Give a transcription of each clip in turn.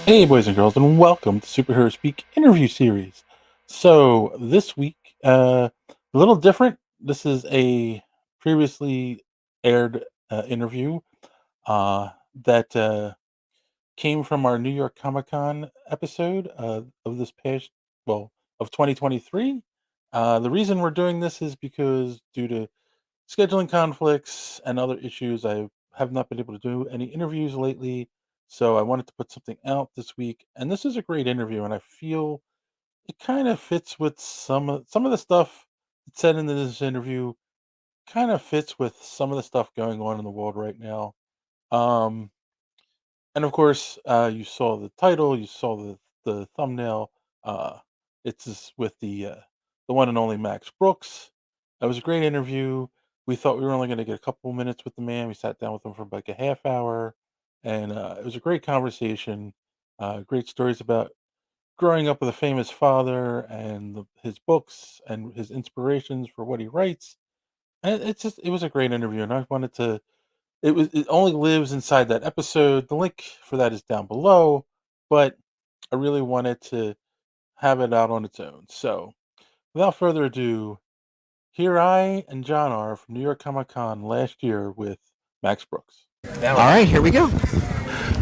Hey, boys and girls, and welcome to Superhero Speak interview series. So this week, a little different. This is a previously aired interview uh, that came from our New York Comic Con episode of this past, well, of 2023. The reason we're doing this is because due to scheduling conflicts and other issues, I have not been able to do any interviews lately. So I wanted to put something out this week, and this is a great interview, and I feel it kind of fits with some of the stuff that's said in this interview. Kind of fits with some of the stuff going on in the world right now. Um, and of course, you saw the title, you saw the thumbnail. Uh, it's just with the one and only Max Brooks. It was a great interview. We thought we were only going to get a couple minutes with the man. We sat down with him for like a half hour, and it was a great conversation. Great stories about growing up with a famous father and his books and his inspirations for what he writes. And it was a great interview, and I wanted to it only lives inside that episode. The link for that is down below, but I really wanted to have it out on its own. So, without further ado, here I and John are from New York Comic Con last year with Max Brooks. All right, here we go.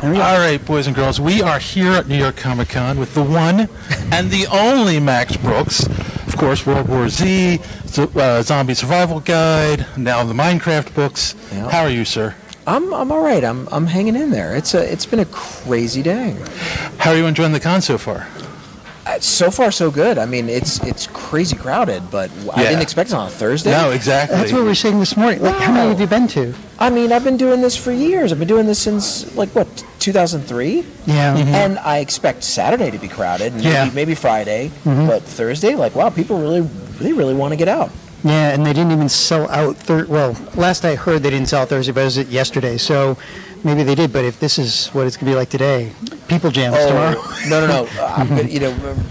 All right, boys and girls, we are here at New York Comic Con with the one and the only Max Brooks. Of course, World War Z, Zombie Survival Guide, now the Minecraft books. Yeah. How are you, sir? I'm all right. I'm hanging in there. It's been a crazy day. How are you enjoying the con so far? So far, so good. I mean, it's crazy crowded, but I didn't expect it on a Thursday. No, exactly. That's what we were saying this morning. Like, how many have you been to? I mean, I've been doing this for years. I've been doing this since, 2003? Yeah. Mm-hmm. And I expect Saturday to be crowded, and Yeah. maybe Friday, Mm-hmm. but Thursday, wow, people really want to get out. Yeah, and they didn't even sell out. Well, last I heard, they didn't sell out Thursday, but it was yesterday. So maybe they did. But if this is what it's going to be like today, people jams tomorrow. No.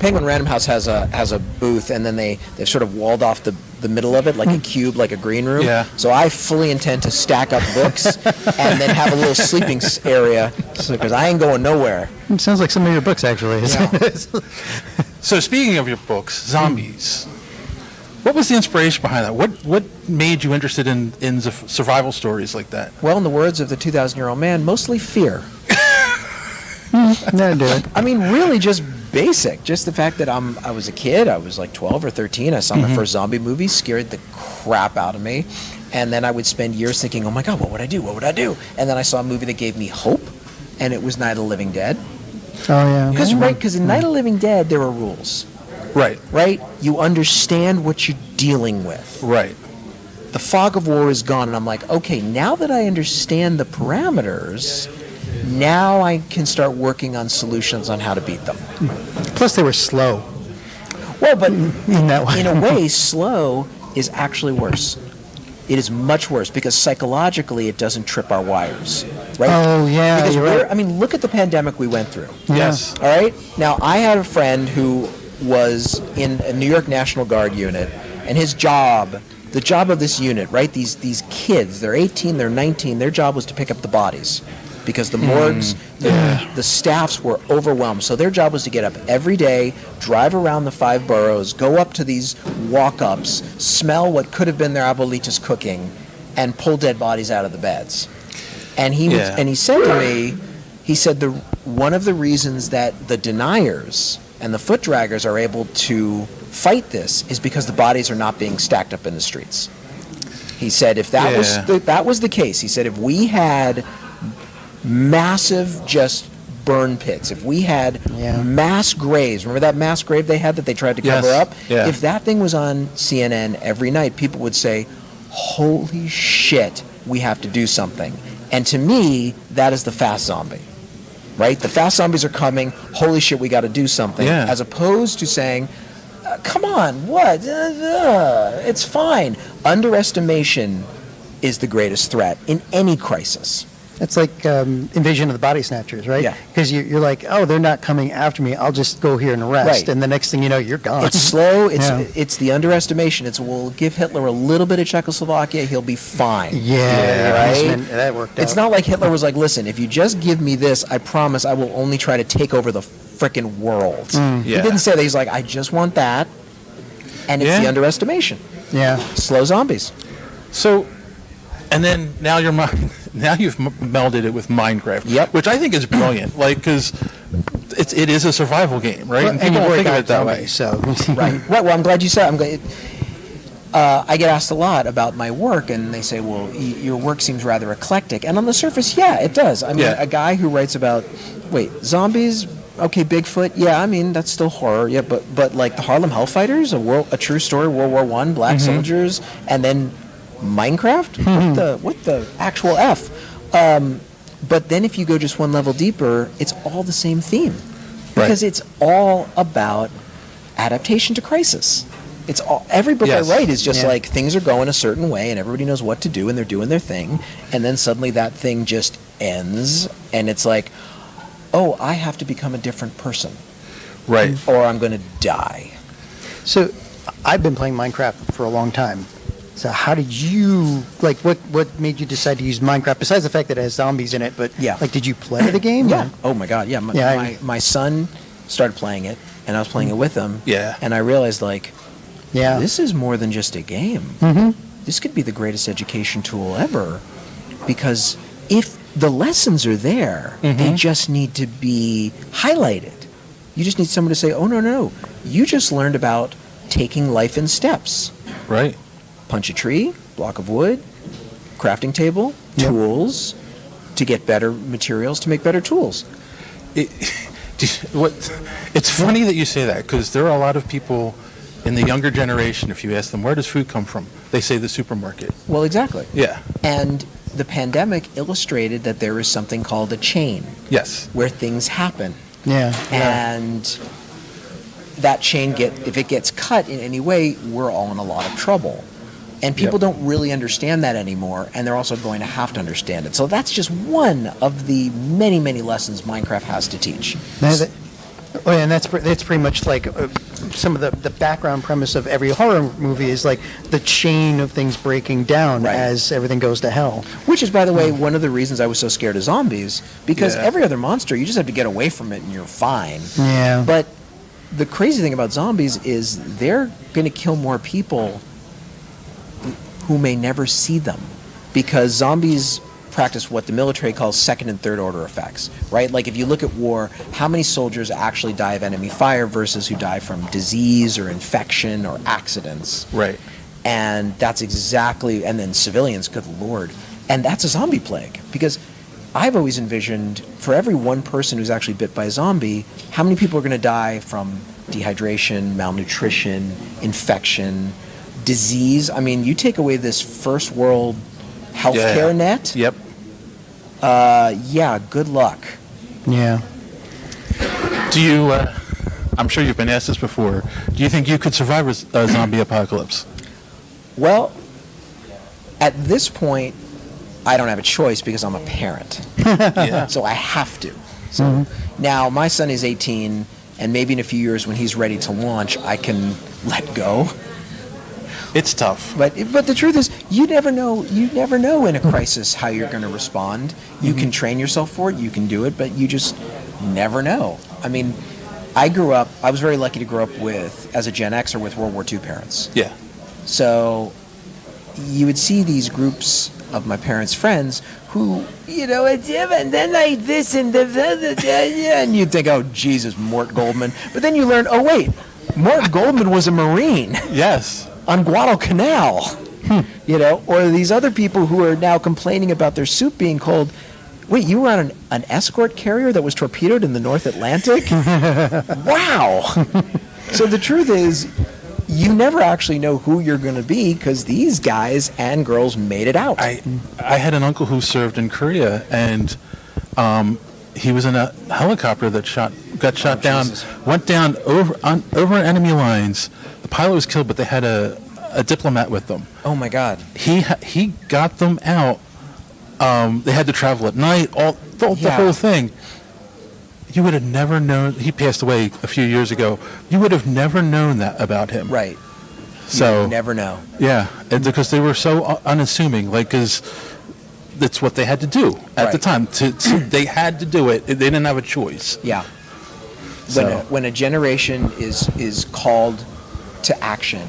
Penguin Random House has a booth, and then they've sort of walled off the middle of it like a cube, like a green room. Yeah. So I fully intend to stack up books and then have a little sleeping area, because I ain't going nowhere. It sounds like some of your books, actually. Yeah. So, speaking of your books, zombies. What was the inspiration behind that? What made you interested in survival stories like that? Well, in the words of the 2,000-year-old man, mostly fear. No, do it. I mean, really just basic. Just the fact that I was a kid. I was like 12 or 13. I saw my first zombie movie, scared the crap out of me. And then I would spend years thinking, oh my God, what would I do? What would I do? And then I saw a movie that gave me hope, and it was Night of the Living Dead. Oh, yeah. Because in Night of the Living Dead, there are rules. Right. You understand what you're dealing with. Right. The fog of war is gone, and I'm like, okay, now that I understand the parameters, now I can start working on solutions on how to beat them. Plus, they were slow. Well, but In that way. in a way, slow is actually worse. It is much worse because psychologically it doesn't trip our wires, right? Oh, yeah, Because you're right. I mean, look at the pandemic we went through. Yes. All right? Now, I had a friend who was in a New York National Guard unit, and his job, the job of this unit, right? These kids, they're 18, they're 19, their job was to pick up the bodies because the morgues, the staffs were overwhelmed. So their job was to get up every day, drive around the 5 boroughs, go up to these walk-ups, smell what could have been their abuelitas cooking, and pull dead bodies out of the beds. And he said to me, he said one of the reasons that the deniers and the foot draggers are able to fight this is because the bodies are not being stacked up in the streets. He said if that was the case, he said if we had massive just burn pits, if we had mass graves, remember that mass grave they had that they tried to cover up? Yeah. If that thing was on CNN every night, people would say, holy shit, we have to do something. And to me, that is the fast zombie. Right? The fast zombies are coming. Holy shit, we got to do something. Yeah. As opposed to saying, come on, what? It's fine. Underestimation is the greatest threat in any crisis. It's like Invasion of the Body Snatchers, right? Yeah. Because you're like, oh, they're not coming after me. I'll just go here and rest. Right. And the next thing you know, you're gone. It's slow. Yeah. It's the underestimation. We'll give Hitler a little bit of Czechoslovakia, he'll be fine. Yeah, right. And that worked out. It's not like Hitler was like, listen, if you just give me this, I promise I will only try to take over the frickin' world. He Yeah. didn't say that. He's like, I just want that, and it's the underestimation. Yeah. Slow zombies. So, and then now you've melded it with Minecraft, Yep. which I think is brilliant. Like, because it is a survival game, right? And people you don't break think of out it that way. zombies, So Right. Well, I'm glad you said. I get asked a lot about my work, and they say, "Well, your work seems rather eclectic." And on the surface, yeah, it does. I mean, Yeah. a guy who writes about, zombies, okay, Bigfoot, yeah, I mean that's still horror, yeah, but like the Harlem Hellfighters, a true story, World War I, black soldiers, and then Minecraft. What the actual f? But then if you go just one level deeper, it's all the same theme, because it's all about adaptation to crisis. It's all, every book Yes. I write is just Yeah. like things are going a certain way and everybody knows what to do and they're doing their thing, and then suddenly that thing just ends and it's like, oh, I have to become a different person Right. or I'm going to die. So I've been playing Minecraft for a long time. So how did you, like, what made you decide to use Minecraft, besides the fact that it has zombies in it, but, Yeah. like, did you play the game? Yeah. or- Oh my God. Yeah. My son started playing it and I was playing it with him. Yeah. And I realized, like, Yeah. this is more than just a game. This could be the greatest education tool ever, because if the lessons are there, they just need to be highlighted. You just need someone to say, oh, no. You just learned about taking life in steps. Right. Punch a tree, block of wood, crafting table, Yep. tools, to get better materials, to make better tools. It's funny that you say that, because there are a lot of people in the younger generation, if you ask them, where does food come from? They say the supermarket. Well, exactly. Yeah. And the pandemic illustrated that there is something called a chain Yes. where things happen. Yeah. And that chain if it gets cut in any way, we're all in a lot of trouble. And people Yep. don't really understand that anymore, and they're also going to have to understand it. So that's just one of the many, many lessons Minecraft has to teach. And that's pretty much like some of the background premise of every horror movie is like the chain of things breaking down Right. as everything goes to hell. Which is, by the way, one of the reasons I was so scared of zombies, because Yeah. every other monster, you just have to get away from it and you're fine. Yeah. But the crazy thing about zombies is they're going to kill more people who may never see them, because zombies practice what the military calls second and third order effects, right? Like if you look at war, how many soldiers actually die of enemy fire versus who die from disease or infection or accidents? Right. And that's exactly, and then civilians, good Lord. And that's a zombie plague, because I've always envisioned for every one person who's actually bit by a zombie, how many people are going to die from dehydration, malnutrition, infection, disease? I mean, you take away this first world healthcare net. Yep. Yeah, good luck. Yeah. Do you, I'm sure you've been asked this before, do you think you could survive a zombie apocalypse? Well, at this point, I don't have a choice because I'm a parent. Yeah. So I have to. So now my son is 18, and maybe in a few years when he's ready to launch, I can let go. It's tough. But the truth is, you never know. You never know in a crisis how you're going to respond. You can train yourself for it. You can do it, but you just never know. I mean, I was very lucky to grow up as a Gen Xer with World War II parents. Yeah. So you would see these groups of my parents' friends who, it's and then like this and and you'd think, oh, Jesus, Mort Goldman. But then you learn, oh, wait, Mort Goldman was a Marine Yes. on Guadalcanal, or these other people who are now complaining about their soup being cold. Wait, you were on an escort carrier that was torpedoed in the North Atlantic? Wow. So the truth is, you never actually know who you're going to be, because these guys and girls made it out. I had an uncle who served in Korea, and he was in a helicopter that got shot down, Jesus. went down over enemy lines. The pilot was killed, but they had a diplomat with them. Oh my God. He got them out They had to travel at night. The Yeah. whole thing. You would have never known. He passed away a few years ago. You would have never known that about him. Right. So You never know. yeah, and because they were so unassuming, like, because that's what they had to do at the Right. time. They had to do it. They didn't have a choice. Yeah. So When a generation is called to action,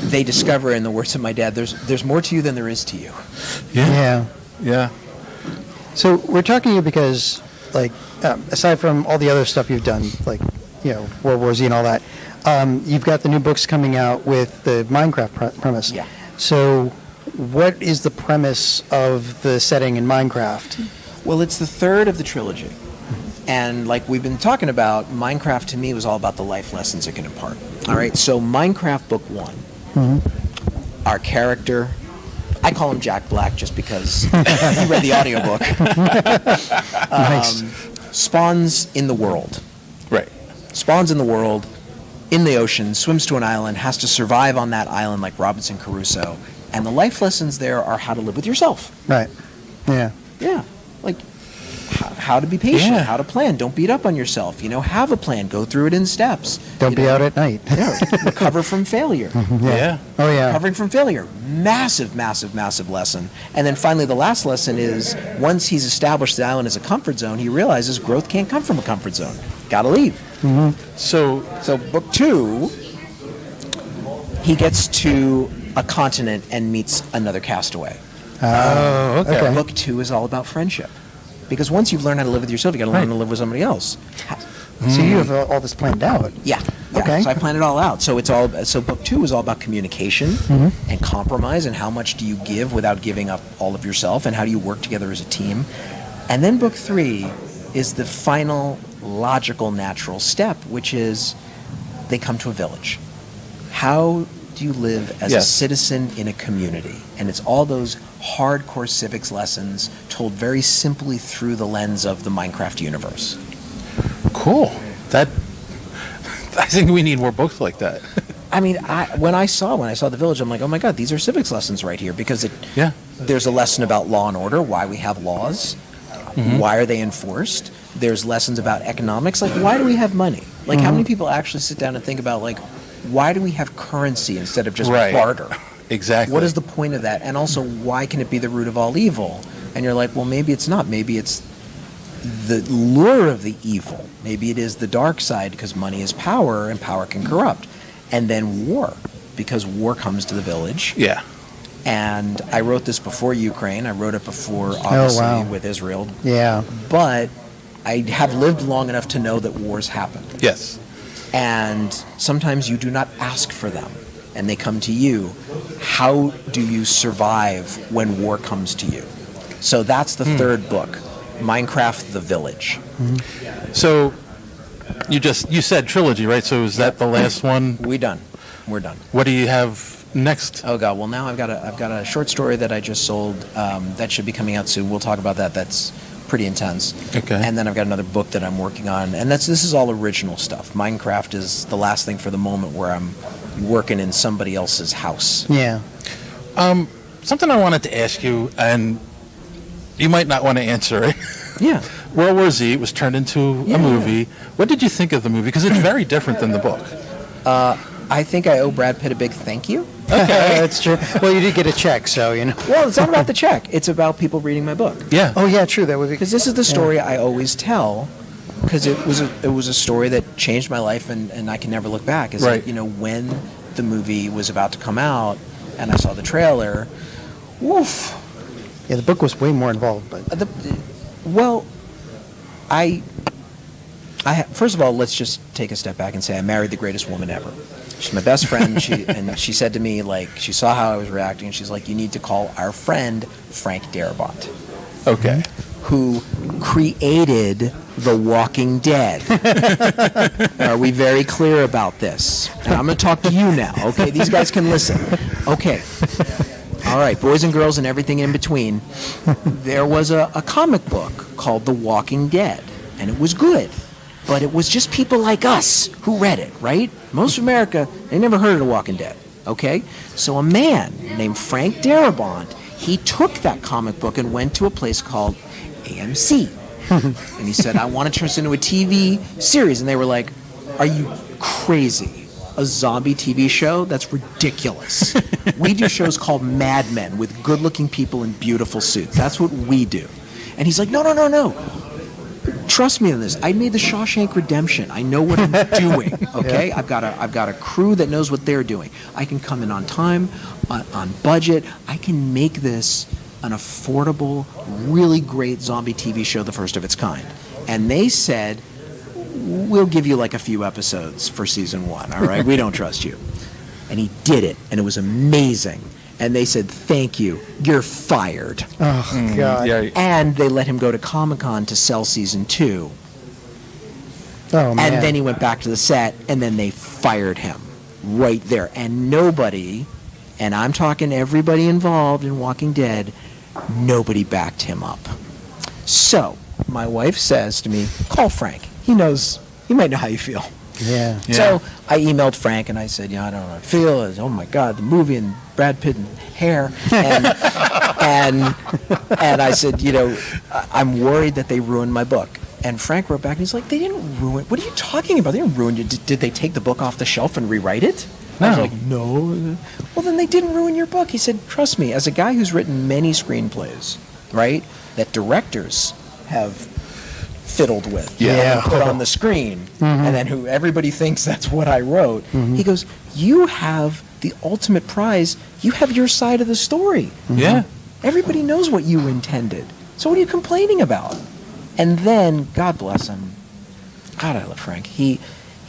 they discover, in the words of my dad, there's more to you than there is to you. Yeah. yeah. So we're talking to you because, like, aside from all the other stuff you've done, like, World War Z and all that, you've got the new books coming out with the Minecraft premise. Yeah. So what is the premise of the setting in Minecraft? Well, it's the third of the trilogy. And like we've been talking about, Minecraft to me was all about the life lessons it can impart. All right, so Minecraft Book 1, our character, I call him Jack Black just because he read the audiobook, Nice. spawns in the world. Right. Spawns in the world, in the ocean, swims to an island, has to survive on that island like Robinson Crusoe. And the life lessons there are how to live with yourself. Right. Yeah. Yeah, like how to be patient, Yeah. how to plan. Don't beat up on yourself. Have a plan. Go through it in steps. Don't be out at night. Yeah, recover from failure. Yeah. Oh, yeah. Recovering from failure. Massive, massive, massive lesson. And then finally, the last lesson is once he's established the island as a comfort zone, he realizes growth can't come from a comfort zone. Got to leave. So So book 2, he gets to a continent and meets another castaway. Oh, okay. Book 2 is all about friendship. Because once you've learned how to live with yourself, you got to learn Right. to live with somebody else. So you have all this planned out. Yeah. Okay. So I plan it all out. So book 2 is all about communication and compromise, and how much do you give without giving up all of yourself, and how do you work together as a team. And then book 3 is the final logical natural step, which is they come to a village. How do you live as a Yes. citizen in a community? And it's all those hardcore civics lessons told very simply through the lens of the Minecraft universe. cool. I think we need more books like that. I mean, when I saw the village, I'm like, oh my God, these are civics lessons right here, because Yeah. there's a lesson about law and order, why we have laws, why are they enforced. There's lessons about economics, like why do we have money? Like how many people actually sit down and think about like why do we have currency instead of just Right. barter? Exactly. What is the point of that? And also, why can it be the root of all evil? And you're like, well, maybe it's not. Maybe it's the lure of the evil. Maybe it is the dark side, because money is power and power can corrupt. And then war, because war comes to the village. Yeah. And I wrote this before Ukraine. I wrote it before, obviously, wow. with Israel. Yeah. But I have lived long enough to know that wars happen. Yes. And sometimes you do not ask for them, and they come to you. How do you survive when war comes to you? So that's the third book, Minecraft the Village. So you said trilogy, right? So is that the last one? We're done. What do you have next? Oh God! Well, now I've got a short story that I just sold that should be coming out soon. We'll talk about that. That's pretty intense. Okay. And then I've got another book that I'm working on, and this is all original stuff. Minecraft is the last thing for the moment where I'm working in somebody else's house. Yeah. Something I wanted to ask you, and you might not want to answer it. Yeah. World War Z was turned into Yeah. a movie. What did you think of the movie? Because it's very different than the book. I think I owe Brad Pitt a big thank you. That's true. Well, you did get a check, so you know. Well, it's not about the check. It's about people reading my book. Yeah. Oh yeah, true. That would be Because this is the story I always tell, because it was a story that changed my life, and I can never look back. Is Right. that, when the movie was about to come out and I saw the trailer, woof. Yeah, the book was way more involved, but Well, first of all, let's just take a step back and say I married the greatest woman ever. She's my best friend. She said to me, like, she saw how I was reacting, and she's like, you need to call our friend Frank Darabont, Okay. who created The Walking Dead. Are we very clear about this? And I'm going to talk to you now, okay? These guys can listen. Okay. All right, boys and girls and everything in between. There was a comic book called The Walking Dead, and it was good. But it was just people like us who read it, right? Most of America, they never heard of The Walking Dead, okay? So a man named Frank Darabont, He took that comic book and went to a place called AMC. And he said, I want to turn this into a TV series. And they were like, are you crazy? A zombie TV show? That's ridiculous. We do shows called Mad Men with good-looking people in beautiful suits. That's what we do. And he's like, no. Trust me on this. I made the Shawshank Redemption. I know what I'm doing. Okay, I've got a crew that knows what they're doing. I can come in on time, on budget. I can make this an affordable, really great zombie TV show, the first of its kind. And they said, we'll give you like a few episodes for season 1. All right, we don't trust you. And he did it, and it was amazing. And they said, thank you, you're fired. Oh, God. Yeah. And they let him go to Comic-Con to sell season 2. Oh, man. And then he went back to the set, and then they fired him right there. And nobody, and I'm talking everybody involved in Walking Dead, nobody backed him up. So my wife says to me, call Frank. He might know how you feel. Yeah. So I emailed Frank and I said, I don't know how I feel. Oh my God, the movie and Brad Pitt and hair. And I said, I'm worried that they ruined my book. And Frank wrote back and he's like, they didn't ruin. What are you talking about? They didn't ruin it. Did they take the book off the shelf and rewrite it? No. I was like, no. Well, then they didn't ruin your book. He said, trust me, as a guy who's written many screenplays, right, that directors have fiddled with and put on the screen, and then who everybody thinks that's what I wrote. He goes, you have the ultimate prize. You have your side of the story. Yeah. Everybody knows what you intended. So what are you complaining about? And then, God bless him. God, I love Frank. He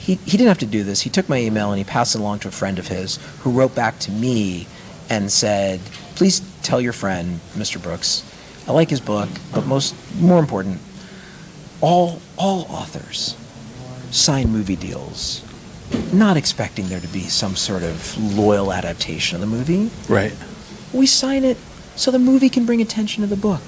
didn't have to do this. He took my email and he passed it along to a friend of his who wrote back to me and said, please tell your friend, Mr. Brooks, I like his book, but more important, all authors sign movie deals not expecting there to be some sort of loyal adaptation of the movie. Right. We sign it so the movie can bring attention to the book.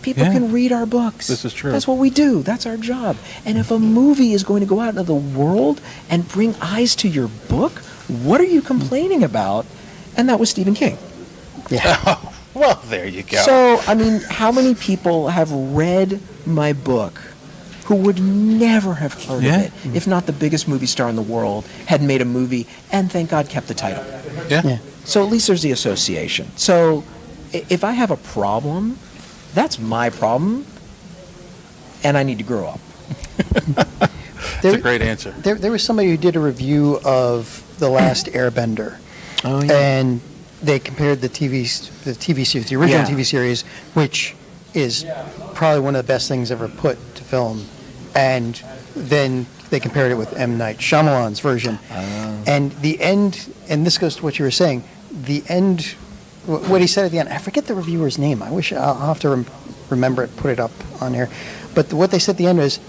People can read our books. This is true. That's what we do. That's our job. And if a movie is going to go out into the world and bring eyes to your book, what are you complaining about? And that was Stephen King. Yeah. Well, there you go. So, I mean, how many people have read my book who would never have heard of it if not the biggest movie star in the world had made a movie and, thank God, kept the title? Yeah. So at least there's the association. So if I have a problem, that's my problem, and I need to grow up. That's a great answer. There was somebody who did a review of The Last Airbender. Oh, yeah. And they compared the TV series, the original TV series, which is probably one of the best things ever put to film, and then they compared it with M. Night Shyamalan's version. And the end, and this goes to what you were saying, the end, what he said at the end, I forget the reviewer's name. I wish I'll have to remember it, put it up on here. But what they said at the end was,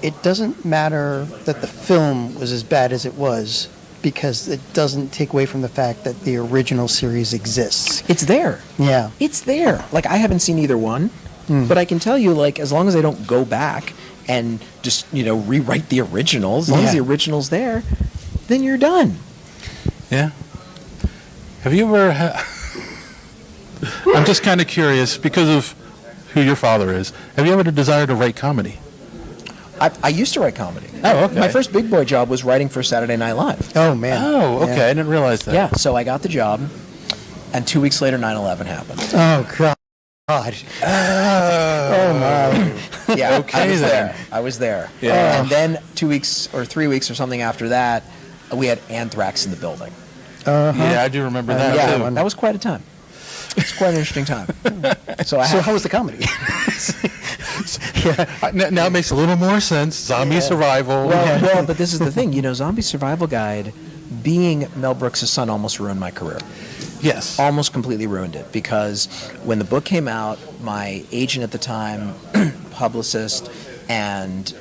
it doesn't matter that the film was as bad as it was, because it doesn't take away from the fact that the original series exists. It's there. Yeah. It's there. Like, I haven't seen either one, but I can tell you, like, as long as I don't go back and just, rewrite the original, as long as the original's there, then you're done. Yeah. Have you ever I'm just kind of curious, because of who your father is, have you ever had a desire to write comedy? I used to write comedy. Oh, okay. My first big boy job was writing for Saturday Night Live. Oh, man. Oh, okay. Yeah. I didn't realize that. Yeah, so I got the job, and 2 weeks later, 9/11 happened. Oh, God. Oh, my. Yeah, Okay, then. I was there. Yeah. And then 2 weeks or 3 weeks or something after that, we had anthrax in the building. Yeah, I do remember that, Yeah, too. that was quite a time. It's quite an interesting time. So How was the comedy? Now it makes a little more sense. Zombie survival. Well, but this is the thing. Zombie Survival Guide, being Mel Brooks' son, almost ruined my career. Yes. Almost completely ruined it, because when the book came out, my agent at the time, publicist, and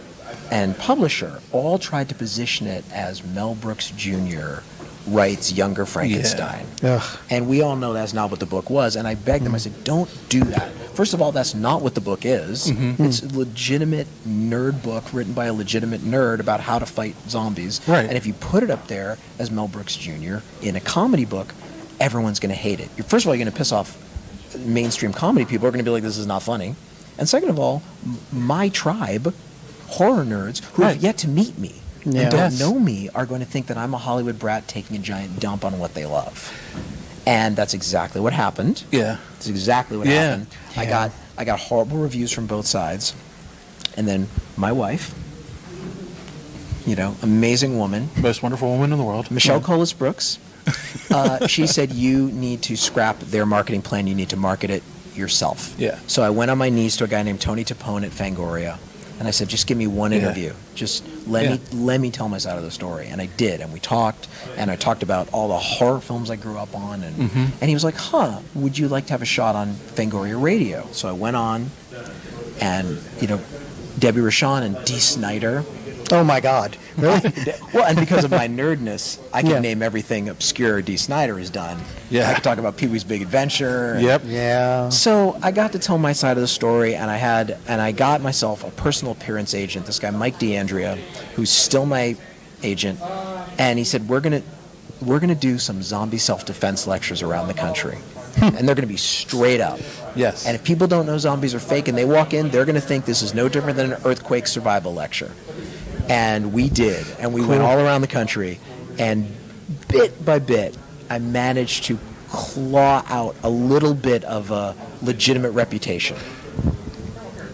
publisher all tried to position it as Mel Brooks Jr. writes Younger Frankenstein. Ugh. And we all know that's not what the book was. And I begged them, I said, don't do that. First of all, that's not what the book is. It's a legitimate nerd book written by a legitimate nerd about how to fight zombies. Right. And if you put it up there as Mel Brooks Jr. in a comedy book, everyone's going to hate it. First of all, you're going to piss off mainstream comedy people are going to be like, this is not funny. And second of all, my tribe, horror nerds, who have yet to meet me and don't know me, are going to think that I'm a Hollywood brat taking a giant dump on what they love. And that's exactly what happened. Yeah. That's exactly what happened. Yeah. I got horrible reviews from both sides. And then my wife, amazing woman. Most wonderful woman in the world. Michelle Colas Brooks. She said, you need to scrap their marketing plan. You need to market it yourself. Yeah. So I went on my knees to a guy named Tony Tapone at Fangoria. And I said, just give me one interview. Just let me tell my side of the story. And I did. And we talked. And I talked about all the horror films I grew up on. And and he was like, would you like to have a shot on Fangoria Radio? So I went on. And, Debbie Rochon and Dee Snider. Oh my God! Really? Well, and because of my nerdness, I can name everything obscure Dee Snider has done. Yeah. I could talk about Pee-wee's Big Adventure. Yep. Yeah. So I got to tell my side of the story, and I got myself a personal appearance agent. This guy Mike DeAndrea, who's still my agent, and he said we're gonna do some zombie self-defense lectures around the country, and they're gonna be straight up. Yes. And if people don't know zombies are fake, and they walk in, they're gonna think this is no different than an earthquake survival lecture. And we did, and we went all around the country, and bit by bit, I managed to claw out a little bit of a legitimate reputation.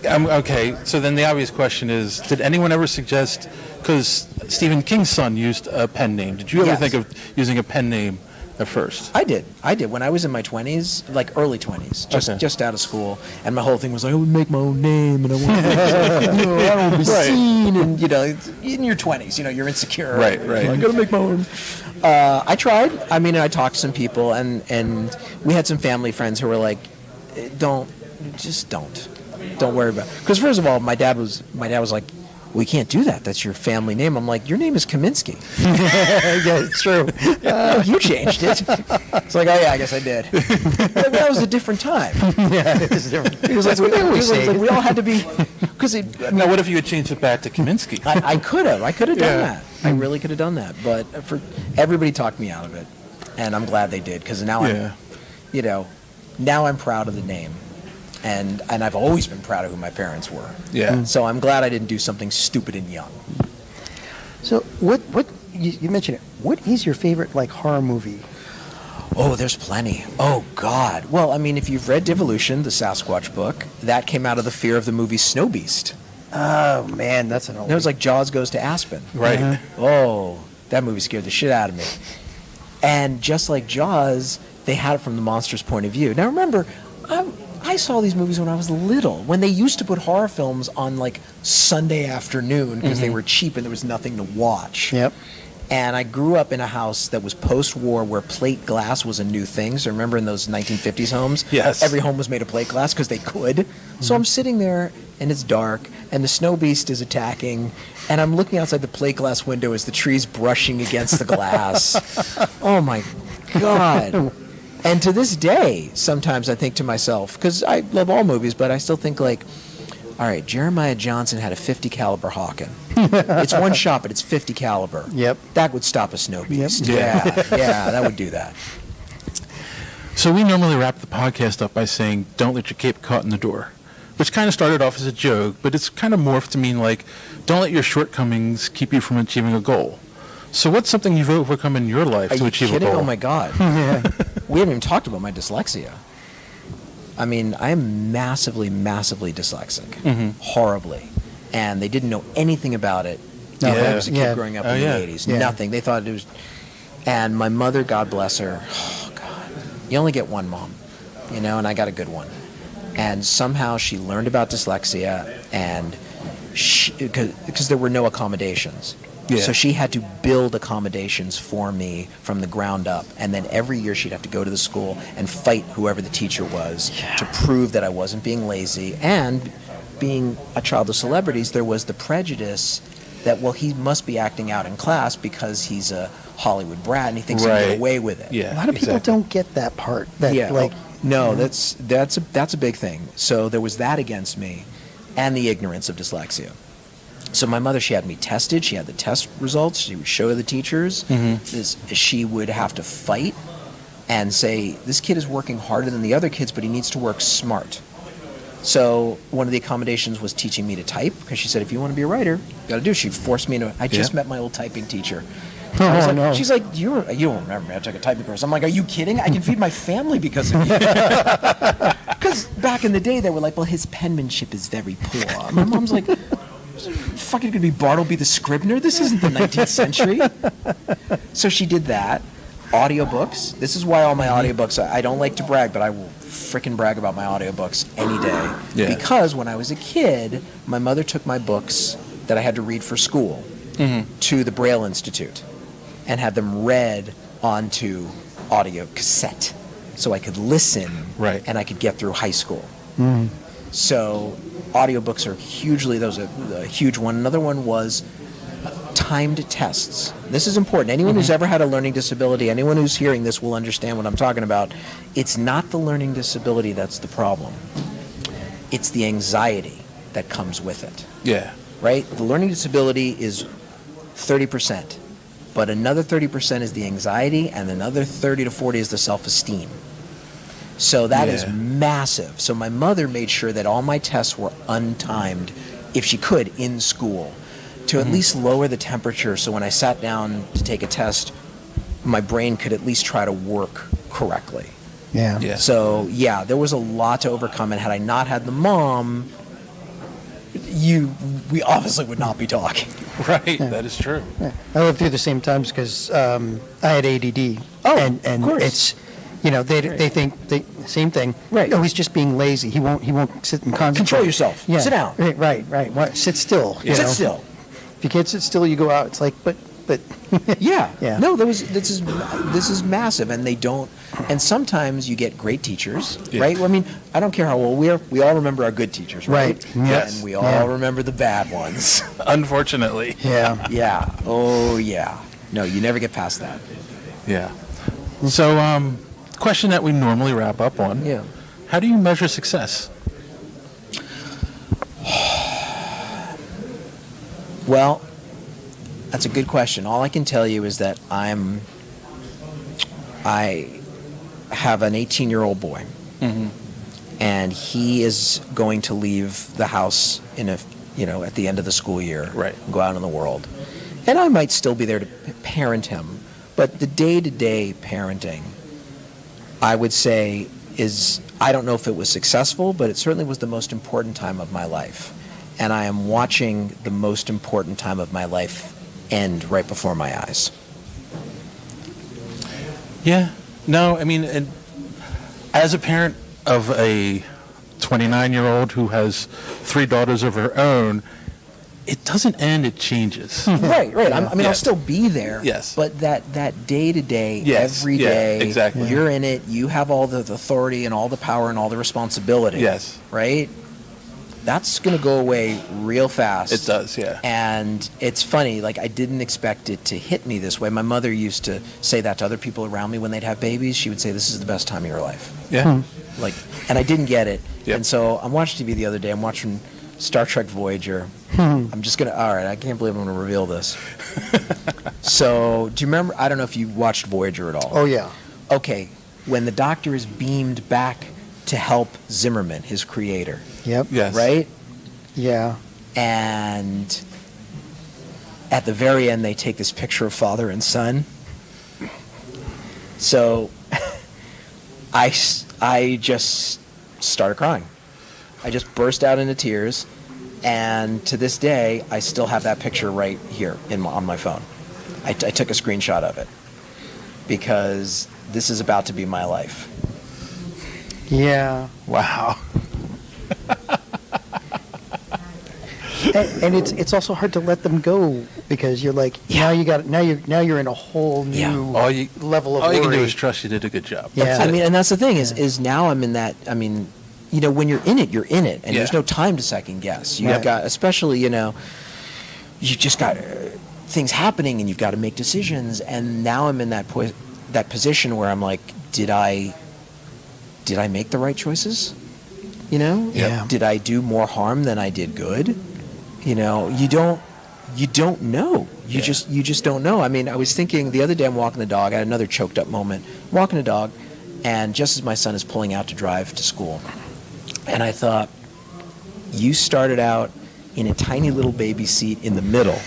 Okay, so then the obvious question is, did anyone ever suggest, because Stephen King's son used a pen name, did you ever think of using a pen name at first? I did. When I was in my 20s, like early 20s, just out of school, and my whole thing was like, I would make my own name, and I want to, I don't want to be seen, and in your 20s, you're insecure. Right. I got to make my own. I tried. I talked to some people, and we had some family friends who were like, don't worry about it. Because first of all, my dad was like, we can't do that. That's your family name. I'm like, your name is Kaminsky. Yeah, it's true. You changed it. It's like, oh yeah, I guess I did. But that was a different time. Yeah, it is different. It was like we all had to be. Because now, what if you had changed it back to Kaminsky? I could have done that. I really could have done that. But everybody talked me out of it, and I'm glad they did, because now now I'm proud of the name. And I've always been proud of who my parents were. Yeah. So I'm glad I didn't do something stupid and young. So what you mentioned it. What is your favorite horror movie? Oh, there's plenty. Oh God. Well, if you've read Devolution, the Sasquatch book, that came out of the fear of the movie Snow Beast. Oh man, that's an old. It was like Jaws goes to Aspen. Right. Oh, that movie scared the shit out of me. And just like Jaws, they had it from the monster's point of view. Now remember, I saw these movies when I was little, when they used to put horror films on Sunday afternoon because they were cheap and there was nothing to watch. Yep. And I grew up in a house that was post-war where plate glass was a new thing. So remember in those 1950s homes? Yes. Every home was made of plate glass because they could. So I'm sitting there and it's dark and the snow beast is attacking and I'm looking outside the plate glass window as the tree's brushing against the glass. Oh my God. And to this day, sometimes I think to myself, because I love all movies, but I still think all right, Jeremiah Johnson had a 50 caliber Hawken. It's one shot, but it's 50 caliber. Yep. That would stop a snow beast. Yep. Yeah, that would do that. So we normally wrap the podcast up by saying, don't let your cape caught in the door, which kind of started off as a joke, but it's kind of morphed to mean don't let your shortcomings keep you from achieving a goal. So what's something you've overcome in your life to achieve a goal? Oh my God. We haven't even talked about my dyslexia. I am massively, massively dyslexic. Horribly. And they didn't know anything about it when I was a kid growing up in the 80s. Yeah. Nothing. They thought it was... And my mother, God bless her, oh God, you only get one mom, and I got a good one. And somehow she learned about dyslexia, and because there were no accommodations. Yeah. So she had to build accommodations for me from the ground up. And then every year she'd have to go to the school and fight whoever the teacher was to prove that I wasn't being lazy. And being a child of celebrities, there was the prejudice that, he must be acting out in class because he's a Hollywood brat and he thinks he can get away with it. Yeah, a lot of people don't get that part. That's a big thing. So there was that against me and the ignorance of dyslexia. So my mother, she had me tested. She had the test results. She would show the teachers. She would have to fight and say, this kid is working harder than the other kids, but he needs to work smart. So one of the accommodations was teaching me to type, because she said, if you want to be a writer, you got to do it. She forced me into. I just met my old typing teacher. I was like, no. She's like, you don't remember me. I took a typing course. I'm like, are you kidding? I can feed my family because of you. Because back in the day, they were like, well, his penmanship is very poor. My mom's like, fucking gonna be Bartleby the Scribner? This isn't the 19th century. So she did that. Audiobooks. This is why all my audiobooks, I don't like to brag, but I will frickin' brag about my audiobooks any day. Yeah. Because when I was a kid, my mother took my books that I had to read for school to the Braille Institute and had them read onto audio cassette so I could listen and I could get through high school. So audiobooks are those are a huge one. Another one was timed tests. This is important. Anyone who's ever had a learning disability, anyone who's hearing this will understand what I'm talking about. It's not the learning disability that's the problem. It's the anxiety that comes with it. Yeah. Right? The learning disability is 30%, but another 30% is the anxiety, and another 30 to 40 is the self-esteem. So that is massive. So my mother made sure that all my tests were untimed, if she could, in school, to at least lower the temperature, so when I sat down to take a test, my brain could at least try to work correctly. Yeah. So, there was a lot to overcome, and had I not had the mom, we obviously would not be talking. Right, that is true. Yeah. I lived through the same times because I had ADD. Oh, and of course. It's, they think same thing. Right. Oh, he's just being lazy. He won't sit and concentrate. Control yourself. Yeah. Sit down. Right. What? Sit still. Sit still. If you can't sit still, you go out. It's like, but. Yeah. Yeah. No, this is massive, and they don't. And sometimes you get great teachers, right? Well, I mean, I don't care how old we are. We all remember our good teachers, right? Yes. And we all remember the bad ones. Unfortunately. Yeah. Yeah. Oh, yeah. No, you never get past that. Yeah. So, question that we normally wrap up on. Yeah. How do you measure success? Well, that's a good question. All I can tell you is that I have an 18-year-old boy, and he is going to leave the house at the end of the school year, and go out in the world. And I might still be there to parent him, but the day-to-day parenting, I would say, I don't know if it was successful, but it certainly was the most important time of my life. And I am watching the most important time of my life end right before my eyes. Yeah. No, I mean, as a parent of a 29-year-old who has 3 daughters of her own, it doesn't end, it changes. Right. I'll still be there. Yes. But that day-to-day, Yes. every Yeah, day, exactly. you're in it, you have all the authority and all the power and all the responsibility. Yes. Right? That's going to go away real fast. It does, yeah. And it's funny, I didn't expect it to hit me this way. My mother used to say that to other people around me when they'd have babies. She would say, this is the best time of your life. Yeah. And I didn't get it. Yep. And so I'm watching TV the other day. I'm watching Star Trek Voyager. I'm just going to, all right, I can't believe I'm going to reveal this. So, do you remember, I don't know if you watched Voyager at all. Oh, yeah. Okay, when the Doctor is beamed back to help Zimmerman, his creator. Yep. Yes. Right? Yeah. And at the very end, they take this picture of father and son. So I just started crying. I just burst out into tears. And to this day, I still have that picture right here on my phone. I took a screenshot of it because this is about to be my life. Yeah. Wow. And it's also hard to let them go because you're like, now you're in a whole new level of all worry. you can do is trust you did a good job. Yeah. That's it. And that's the thing is now I'm in that. I mean, when you're in it, and there's no time to second guess. You've got, especially, you've just got things happening, and you've got to make decisions. And now I'm in that position where I'm like, did I make the right choices? Yeah. Did I do more harm than I did good? You you don't know. Yeah. You just don't know. I mean, I was thinking the other day I'm walking the dog. I had another choked up moment. Walking the dog, and just as my son is pulling out to drive to school, and I thought, you started out in a tiny little baby seat in the middle,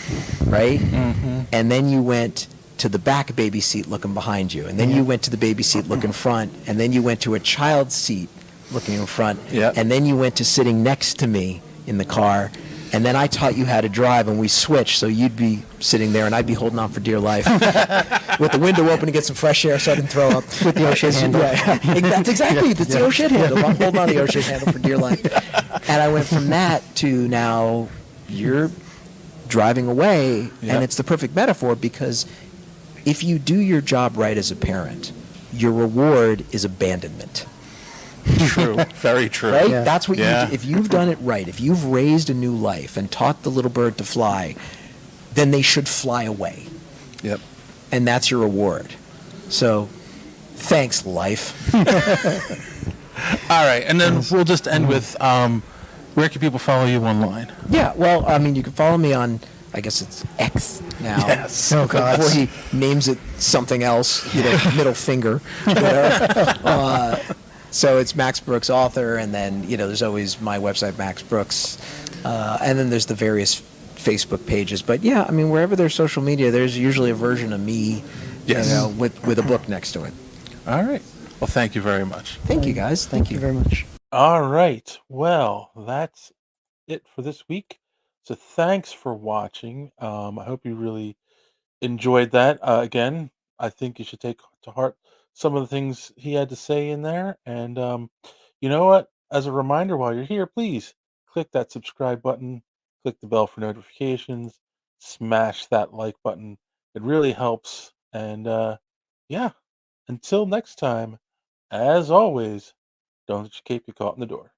right? Mm-hmm. And then you went to the back baby seat looking behind you, and then you went to the baby seat looking front, and then you went to a child's seat looking in front, Yep. and then you went to sitting next to me in the car, and then I taught you how to drive, and we switched, so you'd be sitting there, and I'd be holding on for dear life with the window open to get some fresh air so I didn't throw up. With the O'Shea handle. Yeah, that's exactly, that's the O'Shea handle. I'm holding on to the O'Shea handle for dear life. And I went from that to now you're driving away, Yep. and it's the perfect metaphor because if you do your job right as a parent, your reward is abandonment. True. Very true. Right? Yeah. That's what Yeah. you do. If you've done it right, if you've raised a new life and taught the little bird to fly, then they should fly away. Yep. And that's your reward. So, thanks, life. All right, and then we'll just end with where can people follow you online? Yeah, well, I mean, you can follow me on, I guess it's X now. Yes. Oh, God. Before he names it something else, middle finger, whatever. So it's Max Brooks author, and then, there's always my website, Max Brooks, and then there's the various Facebook pages. But yeah, I mean, wherever there's social media, there's usually a version of me, Yes. with a book next to it. All right. Well, thank you very much. Thank you, guys. Thank you. very much. All right. Well, that's it for this week. So thanks for watching. I hope you really enjoyed that. Again, I think you should take to heart some of the things he had to say in there. And you know what? As a reminder, while you're here, please click that subscribe button, click the bell for notifications, smash that like button. It really helps. And yeah, until next time, as always, don't let your cape get caught in the door.